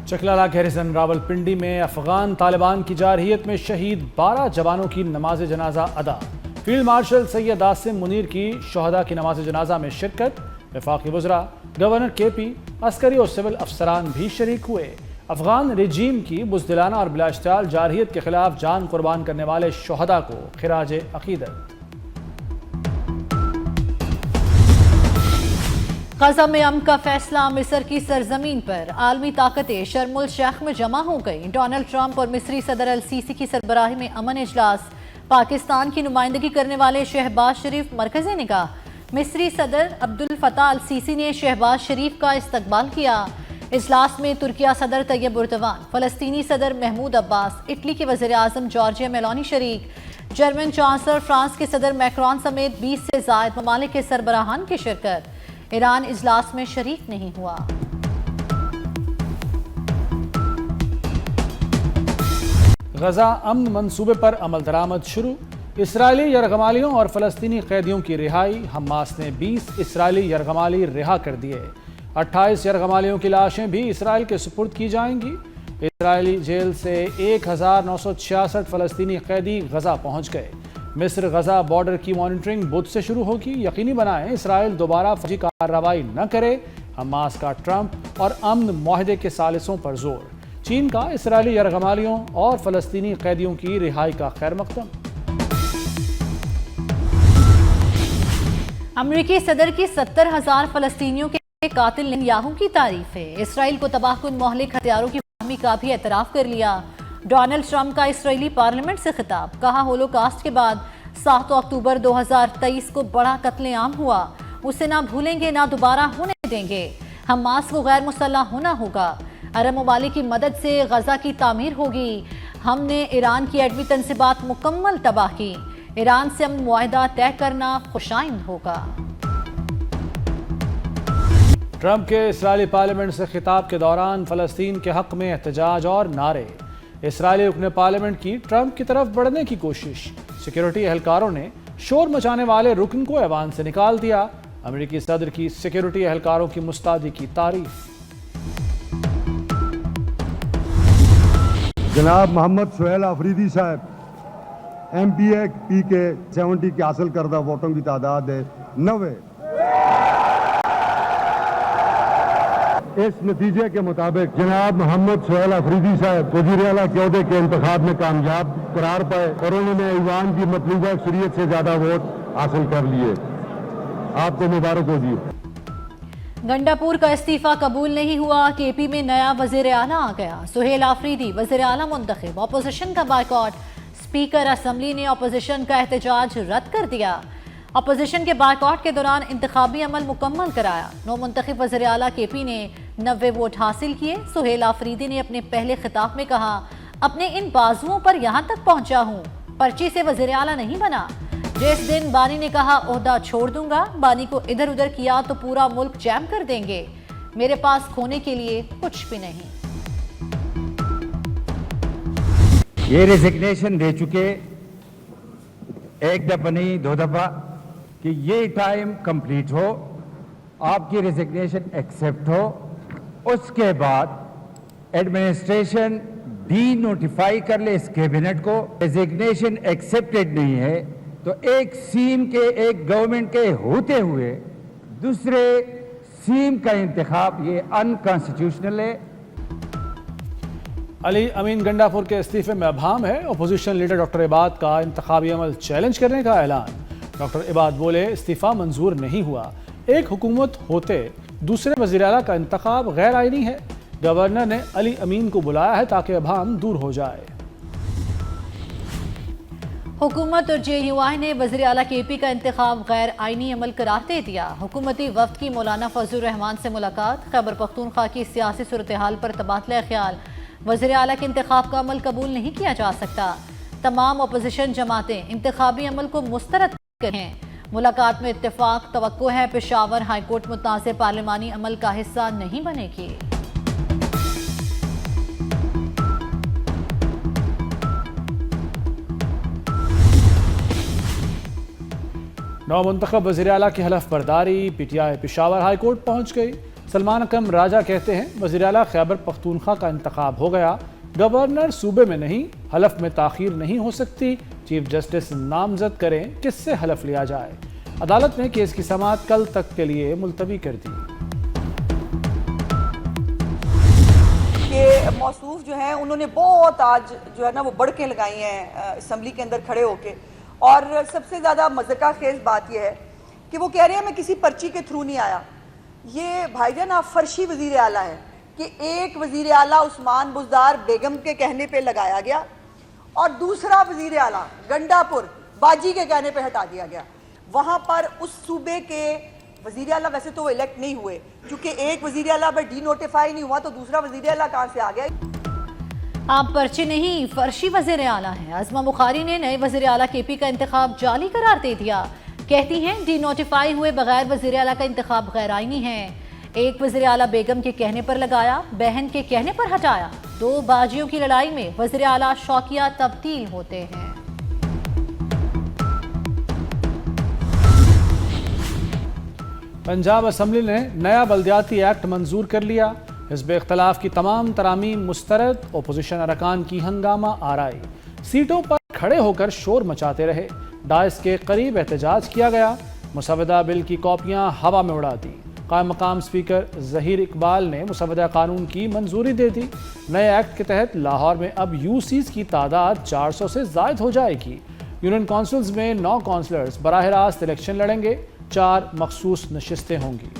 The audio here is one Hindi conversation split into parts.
चकलाला गैरिसन रावलपिंडी में अफगान तालिबान की जारहियत में शहीद 12 जवानों की नमाज जनाजा अदा। फील्ड मार्शल सैयद आसिम मुनीर की शहदा की नमाज जनाजा में शिरकत। वफाकी वज़रा, गवर्नर केपी, अस्करी और सिविल अफसरान भी शरीक हुए। अफगान रजीम की बुज़दिलाना और बिलाश्ताल जारहियत के खिलाफ जान कुर्बान करने वाले शहदा को खिराज अकीदत। गजा में अमन का फैसला। मिस्र की सरजमीन पर आलमी ताकतें शर्मुल शेख में जमा हो गई। डोनाल्ड ट्रंप और मिस्री सदर अल सीसी की सरबराही में अमन इजलास। पाकिस्तान की नुमाइंदगी करने वाले शहबाज शरीफ मरकज़ी निगाह। मिस्री सदर अब्दुल फताह अल सीसी ने शहबाज शरीफ का इस्तकबाल किया। इजलास में तुर्किया सदर तैयब उर्दवान, फलस्तीनी सदर महमूद अब्बास, इटली के वज़ीर आज़म जॉर्जिया मेलोनी शरीक, जर्मन चांसलर फ्रांस के सदर मैक्रोन समेत 20 से ज़ायद ममालिक के सरबराहान की शिरकत। ईरान इजलास में शरीक नहीं हुआ। गजा अमन मंसूबे पर अमल दरामद शुरू। इसराइली यरगमालियों और फलस्तीनी कैदियों की रिहाई। हमास ने 20 इसराइली यरगमाली रिहा कर दिए। 28 यरगमालियों की लाशें भी इसराइल के सुपुर्द की जाएंगी। इसराइली जेल से 1966 फलस्तीनी कैदी गजा पहुंच गए। मिस्र गजा बॉर्डर की मॉनिटरिंग बुध से शुरू होगी। यकीनी बनाएं इसराइल दोबारा फौजी कार्रवाई न करे। हमास का ट्रंप और अमन मुआहदे के सालिसों पर जोर। चीन का इसराइली यरगमालियों और फलस्तीनी कैदियों की रिहाई का खैर मकदम। अमरीकी सदर की 70,000 फलस्तीनियों के कातिल नेतन्याहू की तारीफ है। इसराइल को तबाहकुन मोहलिक हथियारों की फराहमी का भी एतराफ कर लिया। डोनाल्ड ट्रंप का इसराइली पार्लियामेंट से खिताब। कहा, होलोकास्ट के बाद 7 अक्टूबर 2023 को बड़ा कत्लेआम हुआ। उसे ना भूलेंगे ना दोबारा होने देंगे। हमास को गैर मुसल्लह होना होगा। अरब ममालिक की मदद से गजा की तामीर होगी। हमने ईरान की एटमी तनसीबात मुकम्मल तबाह की। ईरान से अमन मुआहदा तय करना खुशाइंद होगा। ट्रंप के इसराइली पार्लियामेंट से खिताब के दौरान फलस्तीन के हक में एहतजाज और नारे। इसराइली रुकने पार्लियामेंट की ट्रंप की तरफ बढ़ने की कोशिश। सिक्योरिटी एहलकारों ने शोर मचाने वाले रुकन को ऐवान से निकाल दिया। अमेरिकी सदर की सिक्योरिटी एहलकारों की मुस्तैदी की तारीफ। जनाब मोहम्मद सुहेल अफरीदी साहब MPA PK 70 की हासिल करदा वोटों की तादाद है 90। इस नतीजे के मुताबिक जनाब मोहम्मद सुहेल अफरीदी साहब वज़ीर आला के ओहदे के इंतखाब में कामयाब करार पाए और उन्होंने ईवान की मतलूबा अक्सरियत से ज्यादा वोट हासिल कर लिए। आपको मुबारक हो जी। गंडापुर का इस्तीफा कबूल नहीं हुआ। केपी में नया वज़ीर आला आ गया। सुहेल अफरीदी वज़ीर आला मुंतखब। अपोजिशन का बायकॉट। स्पीकर असम्बली ने अपोजिशन का एहतजाज रद्द कर दिया। अपोजिशन के बायकॉट के दौरान इंतखाबी अमल मुकम्मल कराया। नौ मुंतखब वज़ीर आला केपी ने 90 वोट हासिल किए। सुहेल अफरीदी ने अपने पहले खिताब में कहा, अपने इन बाजुओं पर यहाँ तक पहुँचा हूँ, पर्ची से वज़ीर आला नहीं बना। जिस दिन बानी ने कहा ओहदा छोड़ दूंगा, बानी को इधर उधर किया तो पूरा मुल्क जैम कर देंगे। मेरे पास खोने के लिए कुछ भी नहीं। ये रेजिग्नेशन दे चुके, एक दफा नहीं 2 दफा, कि ये टाइम कंप्लीट हो, आपकी रेजिग्नेशन एक्सेप्ट हो, उसके बाद एडमिनिस्ट्रेशन डी नोटिफाई कर ले इस कैबिनेट को। रेजिग्नेशन एक्सेप्टेड नहीं है तो एक सीम के, एक गवर्नमेंट के होते हुए दूसरे सीम का इंतखाब ये अनकॉन्स्टिट्यूशनल है। अली अमीन गंडापुर के इस्तीफे में अभाम है। अपोजिशन लीडर डॉक्टर इबाद का इंतखाबी अमल चैलेंज करने का ऐलान। डॉक्टर इबाद बोले, इस्तीफा मंजूर नहीं हुआ। एक हुकूमत होते दूसरे वज़ीर आला का इंतखाब गैर आईनी है। गवर्नर ने अली अमीन को बुलाया है ताकि अभाम दूर हो जाए। हुकूमत और JUI ने वज़ीर आला केपी का इंतखाब गैर आईनी अमल करार दे दिया। हुकूमती वफ्द की मौलाना फजलुर रहमान से मुलाकात। खैबर पख्तूनख्वा की सियासी सूरत हाल पर तबादला ख्याल। वज़ीर आला के इंतखाब का अमल कबूल नहीं किया जा सकता। तमाम अपोजिशन जमातें इंतखाबी अमल को मुस्तरद करें। मुलाकात में इत्तेफाक। तवक्को है पेशावर हाईकोर्ट मुतनाज़ पार्लिमानी अमल का हिस्सा नहीं बनेगी। नौ मुंतखब वज़ीर आला की हलफ बर्दारी। PTI पेशावर हाईकोर्ट पहुंच गई। सलमान अकरम राजा कहते हैं वज़ीर आला खैबर पख्तूनख्वा का इंतखाब हो गया, गवर्नर सूबे में नहीं, हलफ में ताखीर नहीं हो सकती, चीफ जस्टिस नामजद करें, किससे हलफ लिया जाए। अदालत ने केस की समाअत कल तक के लिए मुलतवी कर दी। कि मौसूफ जो है उन्होंने बहुत आज जो है ना वो बढ़के लगाई हैं असम्बली के अंदर खड़े होके, और सबसे ज़्यादा मज़ाक़ खेज़ बात यह है कि वो कह रहे हैं मैं किसी पर्ची के थ्रू नहीं आया। ये भाईजान आप फर्शी वज़ीर आला है कि एक वज़ीर आला उस्मान बुज़दार बेगम के कहने पे लगाया गया और दूसरा वज़ीर आला गंडापुर बाजी के कहने पे हटा दिया गया। वहाँ पर उस सूबे के वज़ीर आला, वैसे तो वो इलेक्ट नहीं हुए, क्योंकि एक वज़ीर आला पर डी नोटिफाई नहीं हुआ तो दूसरा वज़ीर आला कहाँ से आ गया। आप पर्ची नहीं, फर्शी वज़ीर आला है। आज़मा बुखारी ने नए वज़ीर आला केपी का इंतखाब जाली करार दे दिया। कहती हैं डी नोटिफाई हुए बगैर वज़ीर आला का इंतखाब गैर आईनी है। एक वज़ीर आला बेगम के कहने पर लगाया, बहन के कहने पर हटाया। दो बाजियों की लड़ाई में वज़ीर आला शौकिया तब्दील होते हैं। पंजाब असम्बली ने नया बल्दियाती एक्ट मंजूर कर लिया। हिज़्ब इख्तलाफ की तमाम तरामीम मुस्तरद, ओपोजिशन अरकान की हंगामा आराई, सीटों पर खड़े होकर शोर मचाते रहे। डाइस के करीब एहतजाज किया गया। मुसवदा बिल की कॉपियां हवा में उड़ा दी। कायम मकाम स्पीकर ज़हीर इकबाल ने मुसवदा कानून की मंजूरी दे दी। नए एक्ट के तहत लाहौर में अब यूसीज की तादाद 400 से ज़ायद हो जाएगी। यूनियन काउंसिल्स में 9 काउंसलर्स बराह रास्त इलेक्शन लड़ेंगे। 4 मखसूस नशिस्तें होंगी।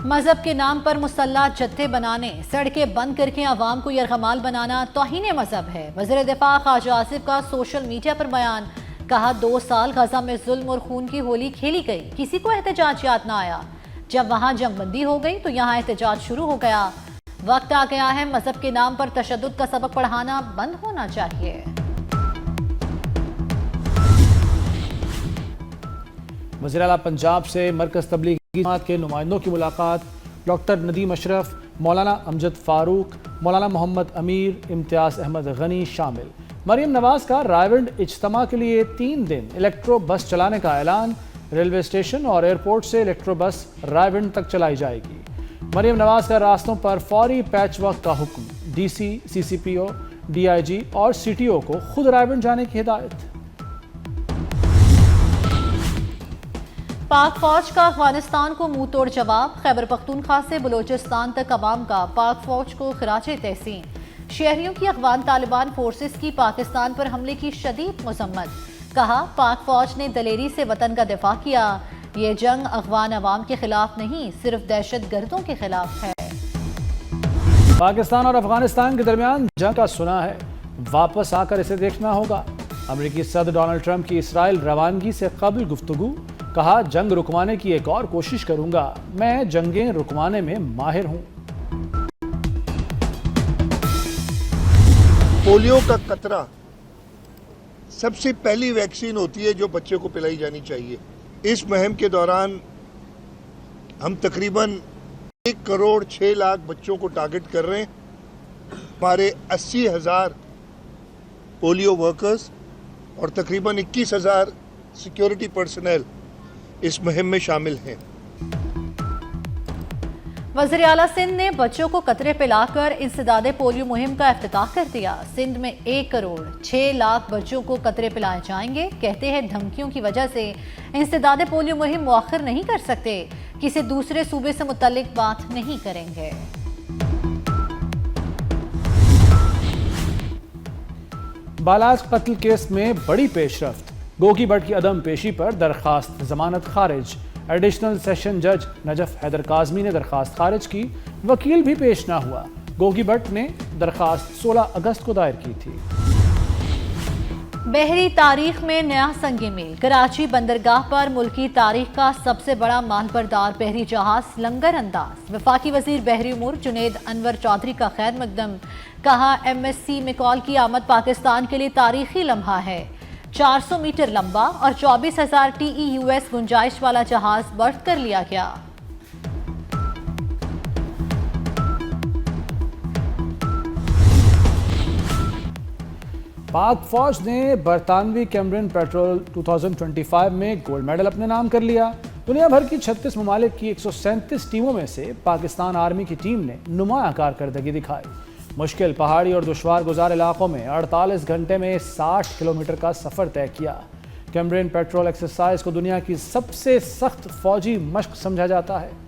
मजहब के नाम पर मुसल्ला जत्थे बनाने, सड़कें बंद करके आवाम को यरगमाल बनाना तौहीन मजहब है। वज़ीर दिफा ख्वाजा आसिफ का सोशल मीडिया पर बयान। कहा 2 साल गजा में जुल्म और खून की होली खेली गई, किसी को एहतजाज याद ना आया। जब वहां जंगबंदी हो गई तो यहाँ एहतजाज शुरू हो गया। वक्त आ गया है मजहब के नाम पर तशद्दुद का सबक पढ़ाना बंद होना चाहिए। वज़ीर आला पंजाब से मरकज़ तबलीगी जमात के नुमाइंदों की मुलाकात। डॉक्टर नदीम अशरफ, मौलाना अमजद फ़ारूक, मौलाना मोहम्मद अमीर, इम्तियाज़ अहमद गनी शामिल। मरीम नवाज़ का रायविंड इज्तिमा के लिए 3 दिन इलेक्ट्रो बस चलाने का ऐलान। रेलवे स्टेशन और एयरपोर्ट से इलेक्ट्रो बस रायविंड तक चलाई जाएगी। मरीम नवाज़ का रास्तों पर फौरी पैच वर्क का हुक्म। DC, CCPO, DIG और CTO को खुद रायविंड जाने की हिदायत। पाक फौज का अफगानिस्तान को मुंह तोड़ जवाब। खैबर पख्तूनख्वा से बलोचिस्तान तक अवाम का पाक फौज को खिराजे तहसीन। शहरियों की अफगान तालिबान फोर्सेस की पाकिस्तान पर हमले की शदीद मजम्मत। कहा पाक फौज ने दलेरी से वतन का दिफा किया। ये जंग अफगान अवाम के खिलाफ नहीं, सिर्फ दहशत गर्दों के खिलाफ है। पाकिस्तान और अफगानिस्तान के दरमियान जंग का सुना है, वापस आकर इसे देखना होगा। अमेरिकी सदर डोनाल्ड ट्रंप की इसराइल रवानगी से कबल गुफ्तगू। कहा जंग रुकवाने की एक और कोशिश करूंगा, मैं जंगें रुकवाने में माहिर हूं। पोलियो का कतरा सबसे पहली वैक्सीन होती है जो बच्चे को पिलाई जानी चाहिए। इस मुहिम के दौरान हम तकरीबन 1 करोड़ 6 लाख बच्चों को टारगेट कर रहे हैं। हमारे 80,000 पोलियो वर्कर्स और तकरीबन 21,000 सिक्योरिटी पर्सनल इस मुहिम में शामिल हैं। वज़ीर आला सिंध ने बच्चों को कतरे पिलाकर इंसदादे पोलियो मुहिम का इफ्तिताह कर दिया। सिंध में 1 करोड़ 6 लाख बच्चों को कतरे पिलाए जाएंगे। कहते हैं धमकियों की वजह से इंसदादे पोलियो मुहिम मुअख्खर नहीं कर सकते, किसी दूसरे सूबे से मुतल्लिक बात नहीं करेंगे। बालाज कत्ल केस में बड़ी पेशरफ्त। गोगी भट्ट की अदम पेशी पर दरखास्त जमानत खारिज। एडिशनल सेशन जज नजफ हैदर काजमी ने दरखास्त खारिज की। वकील भी पेश ना हुआ। गोगी भट्ट ने दरखास्त 16 अगस्त को दायर की थी। बहरी तारीख में नया संगे मील। कराची बंदरगाह पर मुल्की तारीख का सबसे बड़ा मालबरदार बहरी जहाज लंगर अंदाज। वफाकी वजीर बहरी उमूर जुनेद अनवर चौधरी का खैर मकदम। कहा MSC मिकॉल की आमद पाकिस्तान के लिए तारीखी लम्हा है। 400 मीटर लंबा और 24,000 TEUS गुंजाइश वाला जहाज बर्थ कर लिया गया। पाक फौज ने बरतानवी कैमरन पेट्रोल 2025 में गोल्ड मेडल अपने नाम कर लिया। दुनिया भर की 36 ममालिक की 137 टीमों में से पाकिस्तान आर्मी की टीम ने नुमाया कारकर्दगी दिखाई। मुश्किल पहाड़ी और दुश्वार गुजार इलाकों में 48 घंटे में 60 किलोमीटर का सफर तय किया। कैमरन पेट्रोल एक्सरसाइज को दुनिया की सबसे सख्त फौजी मश्क समझा जाता है।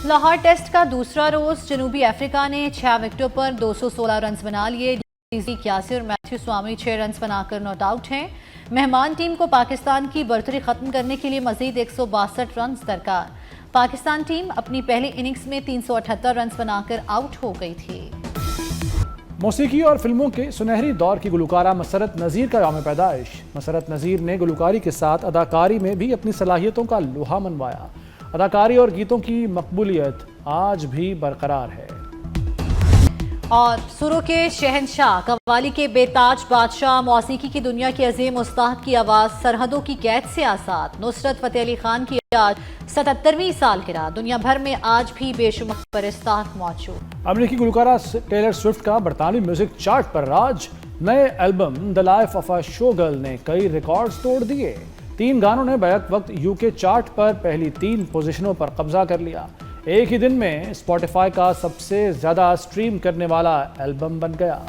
लाहौर टेस्ट का दूसरा रोज जनूबी अफ्रीका ने 6 विकेटों पर 216 रन बना लिए। क्यासी और मैथ्यू स्वामी 6 रन बनाकर नॉट आउट हैं। मेहमान टीम को पाकिस्तान की बढ़तरी खत्म करने के लिए मजीद 162 रन दरकार। पाकिस्तान टीम अपनी पहली इनिंग्स में 378 रन बनाकर आउट हो गई थी। मौसीकी और फिल्मों के सुनहरी दौर की गुलकारा मसरत नज़ीर का यौम पैदाइश। मसरत नज़ीर ने गुलकारी के साथ अदाकारी में भी अपनी सलाहियतों का लोहा मनवाया। अदाकारी और गीतों की मकबूलियत आज भी बरकरार है। और सुरों के शहनशाह, कव्वाली के बेताज बादशाह, मौसीकी की दुनिया के अजीम उस्ताद की आवाज़, सरहदों की कैद से आज़ाद नुसरत फ़तेह अली खान की आज 77वीं सालगिरह। दुनिया भर में आज भी बेशुमार फरिश्ताद मौजूद। अमेरिकी गुलकारा टेलर स्विफ्ट का बरतानवी म्यूजिक चार्ट पर राज। नए album the life of a show girl ने कई रिकॉर्ड्स तोड़ दिए। 3 गानों ने बैक वक्त यूके चार्ट पर पहली 3 पोजीशनों पर कब्जा कर लिया। एक ही दिन में स्पॉटिफाई का सबसे ज्यादा स्ट्रीम करने वाला एल्बम बन गया।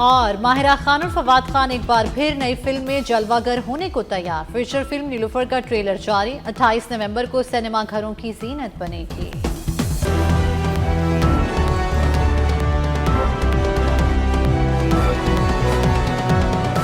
और माहिरा खान और फवाद खान एक बार फिर नई फिल्म में जलवागर होने को तैयार। फीचर फिल्म नीलूफर का ट्रेलर जारी। 28 नवंबर को सिनेमा घरों की जीनत बनेगी।